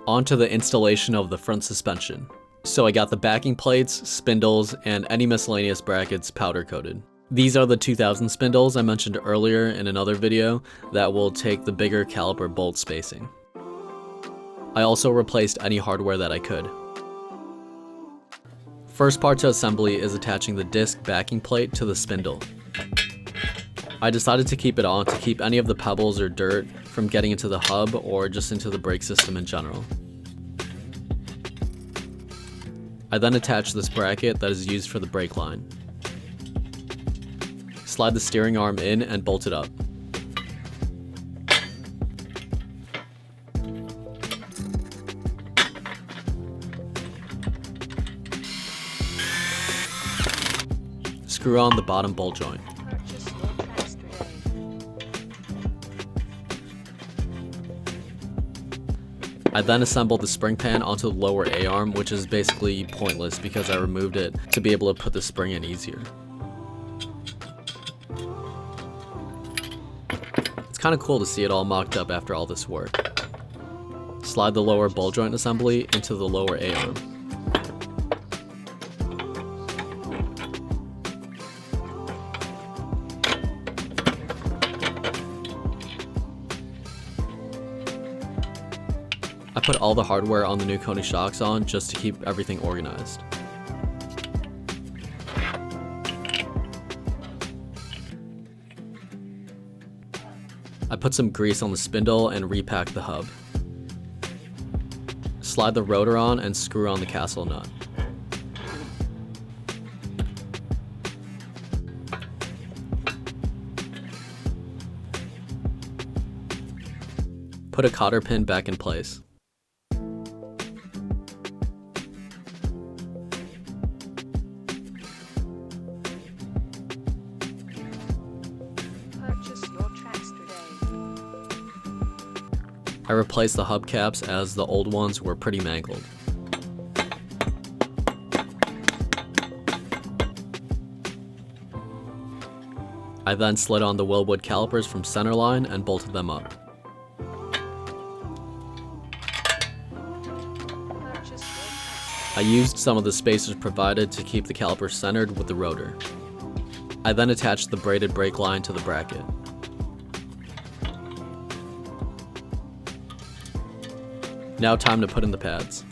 On to the installation of the front suspension. So I got the backing plates, spindles, and any miscellaneous brackets powder coated. These are the 2000 spindles I mentioned earlier in another video that will take the bigger caliper bolt spacing. I also replaced any hardware that I could. First part to assembly is attaching the disc backing plate to the spindle. I decided to keep it on to keep any of the pebbles or dirt from getting into the hub or just into the brake system in general. I then attached this bracket that is used for the brake line. Slide the steering arm in and bolt it up. Screw on the bottom bolt joint. I then assembled the spring pan onto the lower A-arm, which is basically pointless because I removed it to be able to put the spring in easier. It's kind of cool to see it all mocked up after all this work. Slide the lower ball joint assembly into the lower A-arm. I put all the hardware on the new Koni shocks on just to keep everything organized. I put some grease on the spindle and repacked the hub. Slide the rotor on and screw on the castle nut. Put a cotter pin back in place. I replaced the hubcaps as the old ones were pretty mangled. I then slid on the Wilwood calipers from Centerline and bolted them up. I used some of the spacers provided to keep the caliper centered with the rotor. I then attached the braided brake line to the bracket. Now time to put in the pads.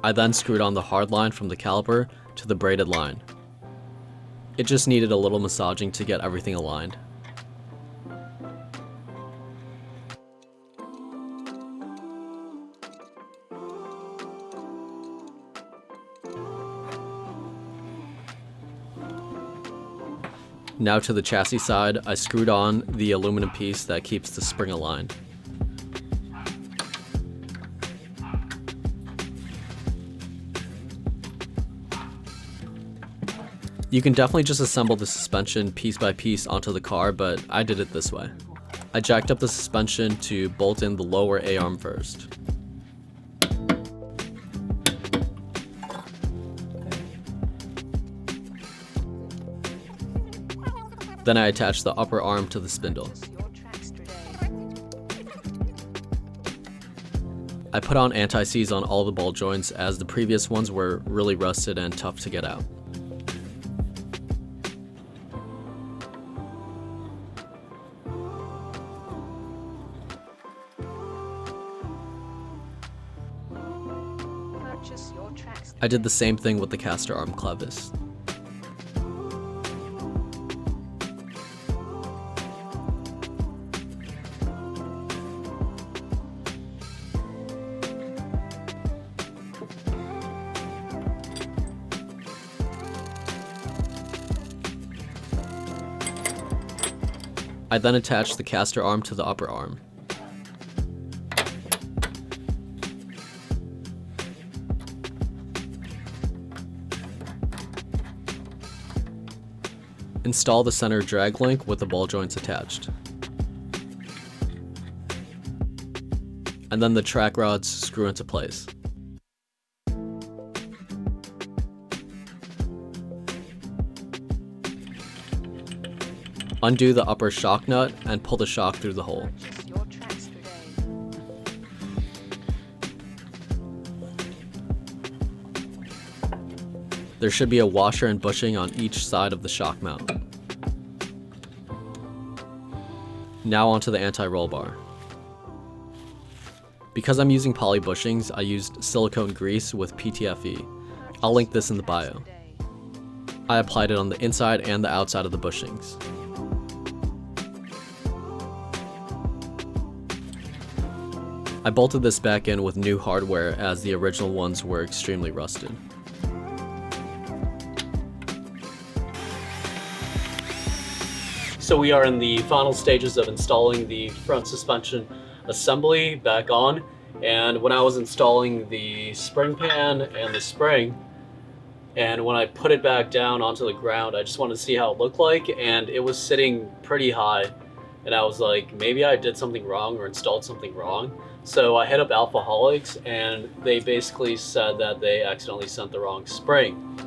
I then screwed on the hard line from the caliper to the braided line. It just needed a little massaging to get everything aligned. Now to the chassis side, I screwed on the aluminum piece that keeps the spring aligned. You can definitely just assemble the suspension piece by piece onto the car, but I did it this way. I jacked up the suspension to bolt in the lower A-arm first. Then I attached the upper arm to the spindle. I put on anti-seize on all the ball joints as the previous ones were really rusted and tough to get out. I did the same thing with the caster arm clevis. I then attached the caster arm to the upper arm. Install the center drag link with the ball joints attached. and then the track rods screw into place. Undo the upper shock nut and pull the shock through the hole. There should be a washer and bushing on each side of the shock mount. Now onto the anti-roll bar. Because I'm using poly bushings, I used silicone grease with PTFE. I'll link this in the bio. I applied it on the inside and the outside of the bushings. I bolted this back in with new hardware as the original ones were extremely rusted. So we are in the final stages of installing the front suspension assembly back on, and when I was installing the spring pan and the spring, and when I put it back down onto the ground, I just wanted to see how it looked like, and it was sitting pretty high, and I was like, maybe I did something wrong or installed something wrong. So I hit up Alfaholics, and they basically said that they accidentally sent the wrong spring.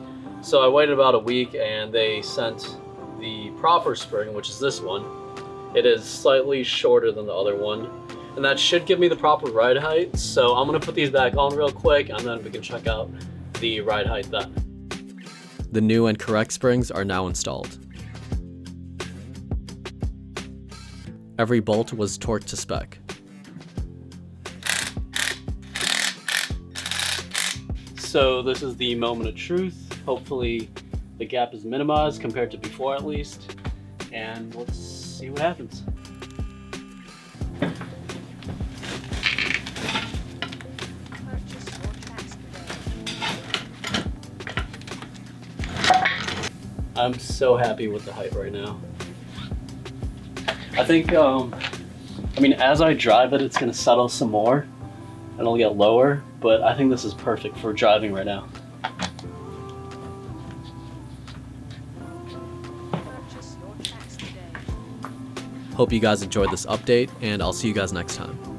So I waited about a week, and they sent the proper spring, which is this one. It is slightly shorter than the other one, and that should give me the proper ride height. So I'm gonna put these back on real quick, and then we can check out the ride height then. The new and correct springs are now installed. Every bolt was torqued to spec. So this is the moment of truth. Hopefully the gap is minimized compared to before at least, and let's see what happens. I'm so happy with the height right now. I think, as I drive it, it's gonna settle some more and it'll get lower, but I think this is perfect for driving right now. Hope you guys enjoyed this update, and I'll see you guys next time.